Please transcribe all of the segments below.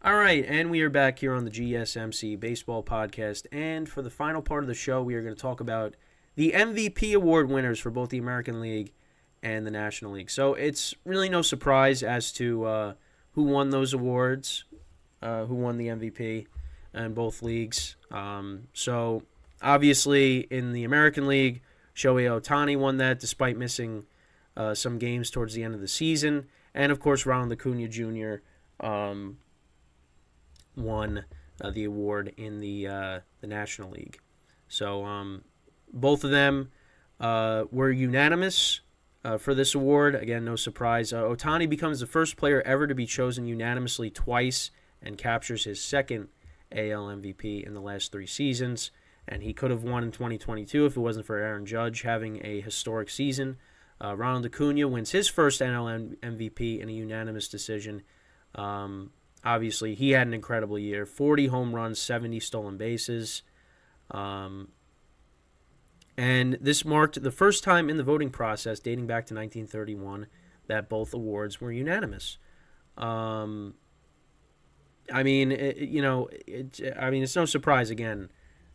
All right, and we are back here on the GSMC Baseball Podcast. And for the final part of the show, we are going to talk about the MVP award winners for both the American League and the National League. So it's really no surprise as to who won those awards, who won the MVP in both leagues. So obviously in the American League, Shohei Ohtani won that despite missing some games towards the end of the season. And of course, Ronald Acuna Jr. Won the award in the National League. So both of them were unanimous for this award. Again, no surprise. Ohtani becomes the first player ever to be chosen unanimously twice and captures his second AL MVP in the last 3 seasons. And he could have won in 2022 if it wasn't for Aaron Judge having a historic season. Ronald Acuna wins his first NL MVP in a unanimous decision. Obviously, he had an incredible year. 40 home runs, 70 stolen bases. And this marked the first time in the voting process, dating back to 1931, that both awards were unanimous. I mean, it's no surprise, again,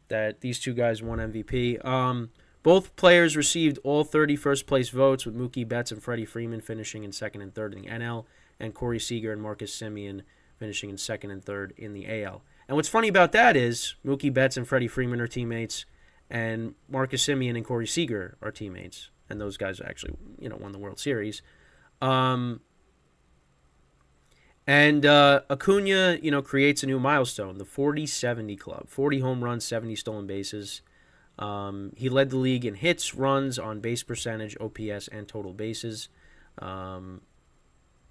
that these two guys won MVP. Both players received all 30 first-place votes, with Mookie Betts and Freddie Freeman finishing in second and third in the NL, and Corey Seager and Marcus Semien finishing in second and third in the AL. And what's funny about that is Mookie Betts and Freddie Freeman are teammates, and Marcus Semien and Corey Seager are teammates. And those guys actually, won the World Series. And Acuna, creates a new milestone, the 40-70 club. 40 home runs, 70 stolen bases. He led the league in hits, runs, on base percentage, OPS, and total bases. Not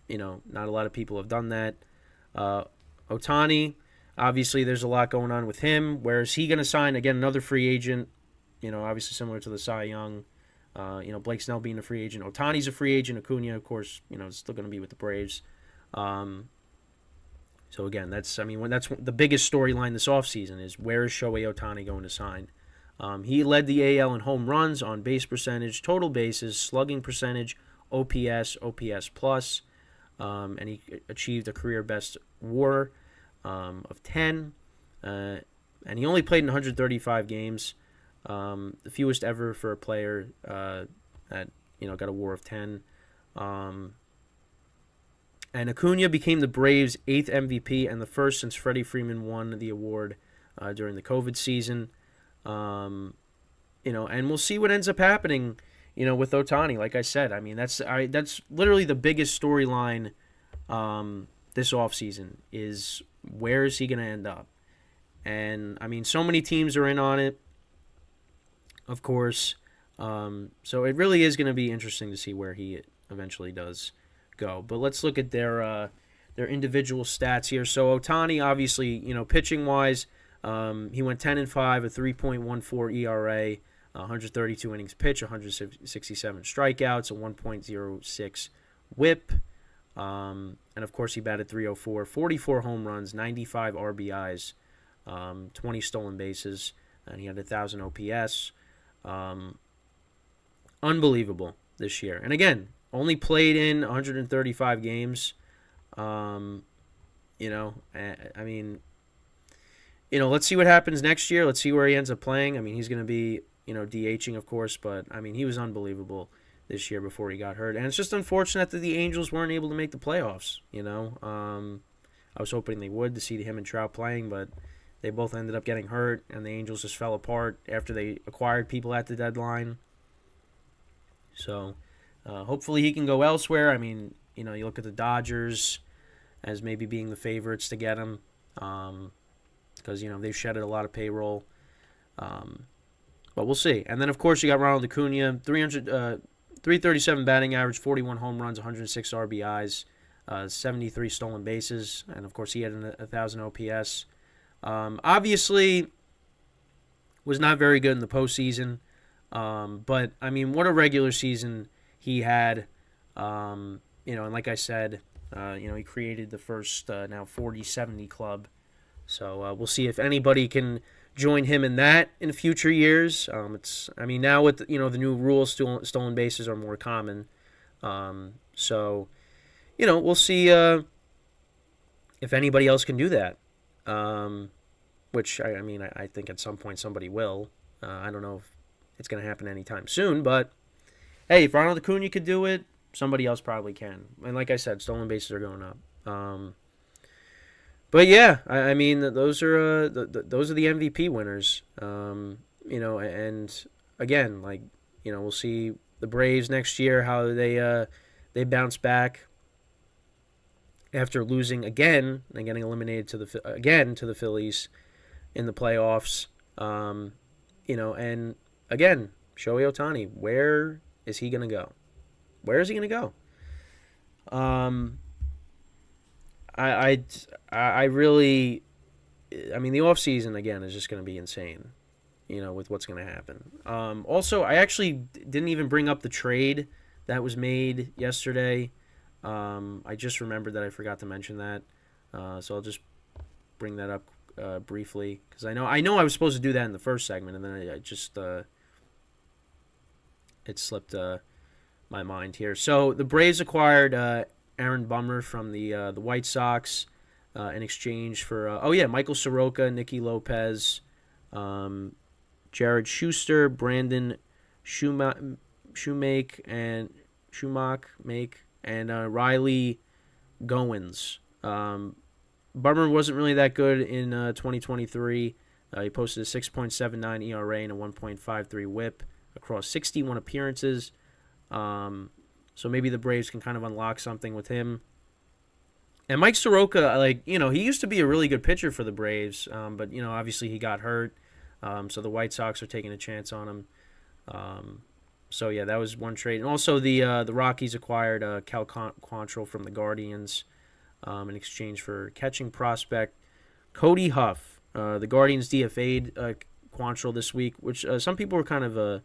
a lot of people have done that. Ohtani, obviously there's a lot going on with him. Where is he going to sign? Again, another free agent, obviously similar to the Cy Young. Blake Snell being a free agent. Ohtani's a free agent. Acuna, of course, is still going to be with the Braves. So again, that's the biggest storyline this offseason is where is Shohei Ohtani going to sign? He led the AL in home runs, on base percentage, total bases, slugging percentage, OPS, OPS plus. And he achieved a career best WAR of 10. And he only played in 135 games, the fewest ever for a player that got a WAR of 10. And Acuna became the Braves' 8th MVP and the first since Freddie Freeman won the award during the COVID season. And we'll see what ends up happening. With Ohtani, like I said, that's literally the biggest storyline this offseason is where is he going to end up? And, so many teams are in on it, of course. So it really is going to be interesting to see where he eventually does go. But let's look at their individual stats here. So Ohtani, obviously, pitching-wise, he went 10-5, a 3.14 ERA, 132 innings pitched, 167 strikeouts, a 1.06 WHIP. And, of course, he batted .304, 44 home runs, 95 RBIs, 20 stolen bases, and he had 1,000 OPS. Unbelievable this year. And, again, only played in 135 games. Let's see what happens next year. Let's see where he ends up playing. He's going to be DHing, of course, but, he was unbelievable this year before he got hurt. And it's just unfortunate that the Angels weren't able to make the playoffs, I was hoping they would to see him and Trout playing, but they both ended up getting hurt, and the Angels just fell apart after they acquired people at the deadline. So, hopefully he can go elsewhere. You look at the Dodgers as maybe being the favorites to get him, because, they've shedded a lot of payroll. But we'll see. And then, of course, you got Ronald Acuna, 337 batting average, 41 home runs, 106 RBIs, 73 stolen bases, and, of course, he had 1,000 OPS. Obviously, was not very good in the postseason, but, what a regular season he had. And like I said, he created the first now 40-70 club. So we'll see if anybody can join him in that in future years. Now with the new rules, stolen bases are more common. So we'll see if anybody else can do that, which I mean, I think at some point somebody will. I don't know if it's going to happen anytime soon, but hey, if Ronald Acuna could do it, somebody else probably can. And like I said, stolen bases are going up. But yeah, I mean, those are those are the MVP winners. And again, like, we'll see the Braves next year, how they bounce back after losing again and getting eliminated to the Phillies in the playoffs. And again, Shohei Ohtani, where is he going to go? Where is he going to go? I really, I mean, the offseason, again, is just going to be insane, with what's going to happen. Also, I actually didn't even bring up the trade that was made yesterday. I just remembered that I forgot to mention that. So I'll just bring that up briefly, because I know I was supposed to do that in the first segment, and then I just it slipped my mind here. So the Braves acquired Aaron Bummer from the White Sox in exchange for Michael Soroka, Nicky Lopez, Jared Schuster, Brandon Shoemake, and Riley Goins. Bummer wasn't really that good in 2023. He posted a 6.79 ERA and a 1.53 WHIP across 61 appearances. So maybe the Braves can kind of unlock something with him. And Mike Soroka, he used to be a really good pitcher for the Braves, but obviously he got hurt. So the White Sox are taking a chance on him. So yeah, that was one trade. And also the Rockies acquired Cal Quantrill from the Guardians in exchange for catching prospect Cody Huff. The Guardians DFA'd Quantrill this week, which some people were kind of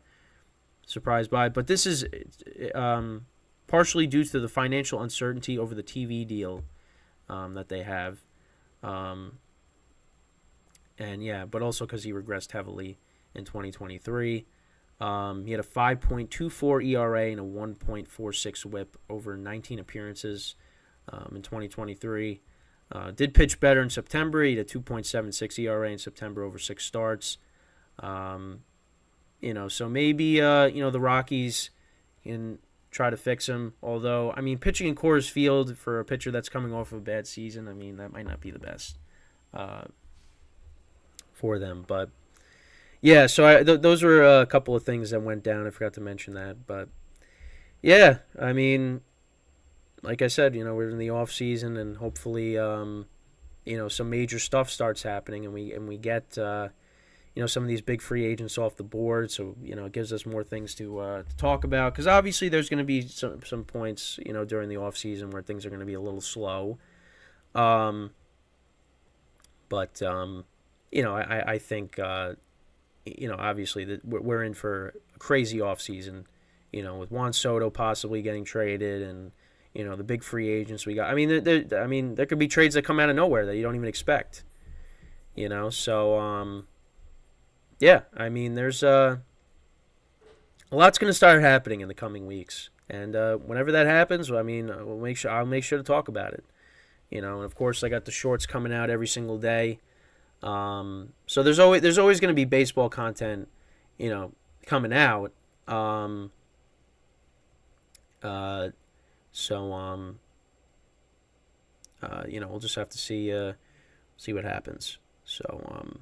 surprised by. But this is partially due to the financial uncertainty over the TV deal that they have. But also because he regressed heavily in 2023. He had a 5.24 ERA and a 1.46 WHIP over 19 appearances in 2023. Did pitch better in September. He had a 2.76 ERA in September over 6 starts. So maybe the Rockies can try to fix him. Although, I mean, pitching in Coors Field for a pitcher that's coming off of a bad season, I mean, that might not be the best for them. But yeah, so those were a couple of things that went down. I forgot to mention that, but yeah, I mean, like I said, we're in the off season, and hopefully, some major stuff starts happening, and we get some of these big free agents off the board. So it gives us more things to talk about, because obviously there's going to be some points during the off season where things are going to be a little slow. I think obviously that we're in for a crazy off season. With Juan Soto possibly getting traded, and the big free agents we got. I mean, there could be trades that come out of nowhere that you don't even expect. So yeah, I mean, there's a lot's going to start happening in the coming weeks, and whenever that happens, I mean, I'll make sure to talk about it. And of course, I got the shorts coming out every single day. So there's always going to be baseball content, coming out. We'll just have to see what happens. So,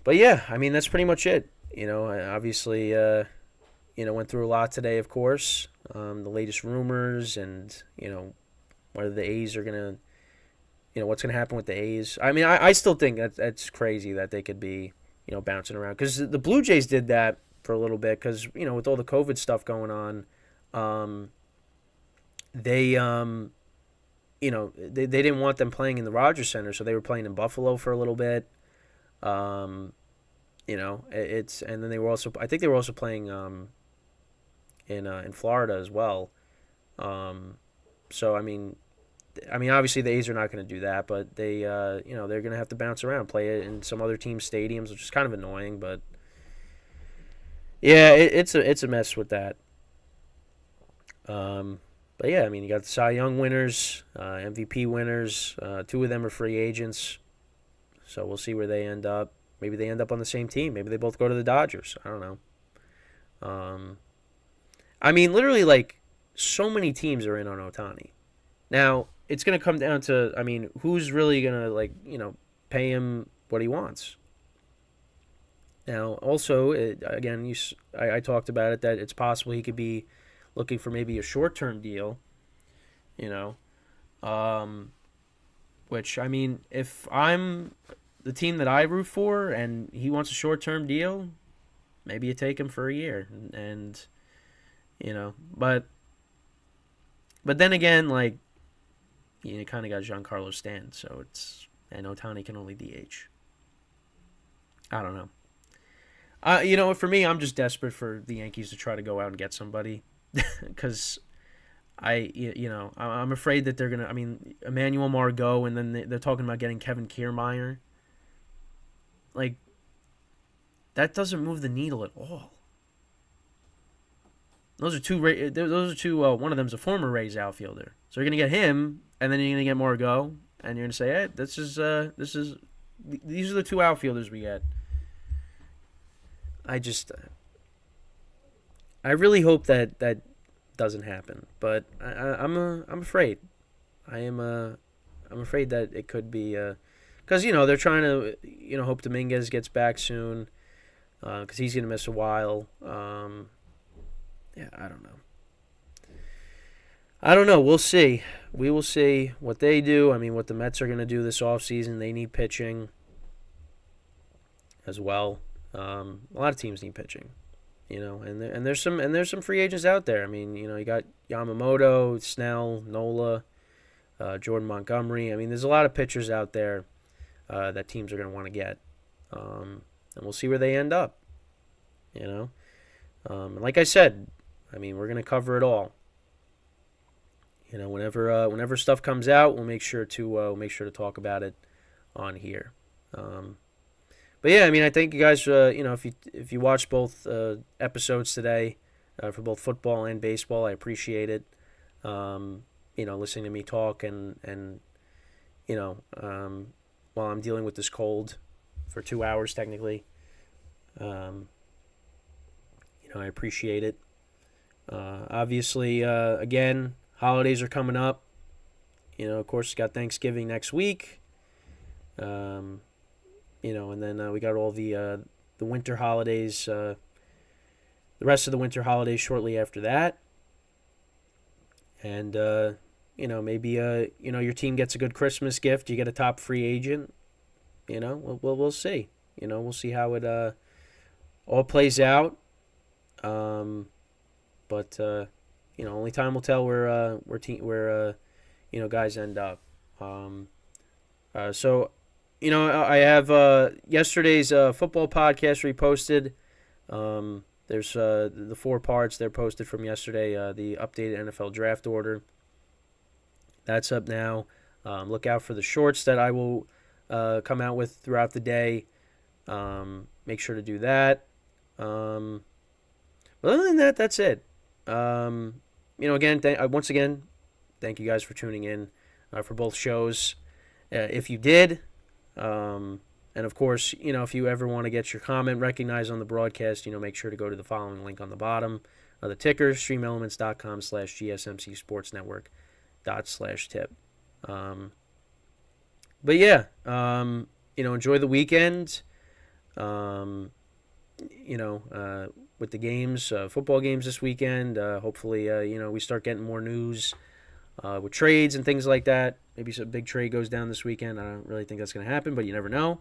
but yeah, I mean, that's pretty much it. I obviously, went through a lot today, of course. The latest rumors, and, whether the A's are going to, what's going to happen with the A's. I mean, I still think that's crazy that they could be, bouncing around, because the Blue Jays did that for a little bit, because, with all the COVID stuff going on, they didn't want them playing in the Rogers Center, so they were playing in Buffalo for a little bit. And then they were also, I think they were also playing in Florida as well. So I mean, obviously the A's are not going to do that, but they, they're going to have to bounce around, play it in some other teams' stadiums, which is kind of annoying. But yeah, it's a mess with that. But yeah, I mean, you got the Cy Young winners, MVP winners. Two of them are free agents, so we'll see where they end up. Maybe they end up on the same team. Maybe they both go to the Dodgers. I don't know. I mean, literally, like, so many teams are in on Ohtani. Now, it's going to come down to, I mean, who's really going to, like, pay him what he wants. Now, also, again, I talked about it, that it's possible he could be looking for maybe a short-term deal, which, I mean, if I'm the team that I root for and he wants a short-term deal, maybe you take him for a year. And but then again, like, you kind of got Giancarlo Stanton, so and Ohtani can only DH. I don't know. For me, I'm just desperate for the Yankees to try to go out and get somebody, because I'm afraid that they're gonna. I mean, Emmanuel Margot, and then they're talking about getting Kevin Kiermaier. Like, that doesn't move the needle at all. Those are two. One of them's a former Rays outfielder, so you're gonna get him, and then you're gonna get Margot, and you're gonna say, "Hey, these are the two outfielders we get." I really hope that doesn't happen, but I'm afraid. I'm afraid that it could be, because they're trying to hope Dominguez gets back soon, because he's gonna miss a while. Yeah, I don't know. We'll see. We will see what they do. I mean, what the Mets are gonna do this offseason. They need pitching as well. A lot of teams need pitching, and there's some free agents out there. I mean, you got Yamamoto, Snell, Nola, Jordan Montgomery. I mean, there's a lot of pitchers out there that teams are going to want to get, and we'll see where they end up. And like I said, I mean, we're going to cover it all. Whenever stuff comes out, we'll make sure to talk about it on here. But yeah, I mean, I thank you guys. If you watched both episodes today, for both football and baseball, I appreciate it. Listening to me talk and while I'm dealing with this cold for 2 hours technically. I appreciate it. Obviously, again, holidays are coming up. Of course, got Thanksgiving next week. And then we got all the winter holidays, the rest of the winter holidays shortly after that. And, maybe, your team gets a good Christmas gift. You get a top free agent. We'll see. We'll see how it all plays out. But only time will tell where guys end up. So, I have yesterday's football podcast reposted. There's the 4 parts. They're posted from yesterday, the updated NFL draft order. That's up now. Look out for the shorts that I will come out with throughout the day. Make sure to do that. But other than that, that's it. Again, once again, thank you guys for tuning in for both shows. If you did, and of course, if you ever want to get your comment recognized on the broadcast, make sure to go to the following link on the bottom of the ticker, streamelements.com/gsmcsportsnetwork./tip. But yeah, enjoy the weekend. With the games, football games this weekend. Hopefully, we start getting more news with trades and things like that. Maybe some big trade goes down this weekend. I don't really think that's going to happen, but you never know.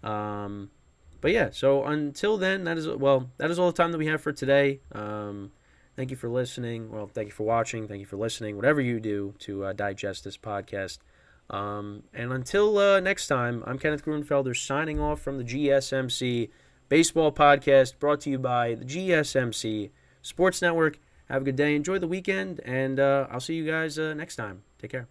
But yeah, so until then, that is all the time that we have for today. Thank you for listening. Well, thank you for watching. Thank you for listening. Whatever you do to digest this podcast. And until next time, I'm Kenneth Grunfelder signing off from the GSMC Baseball Podcast, brought to you by the GSMC Sports Network. Have a good day. Enjoy the weekend, and I'll see you guys next time. Take care.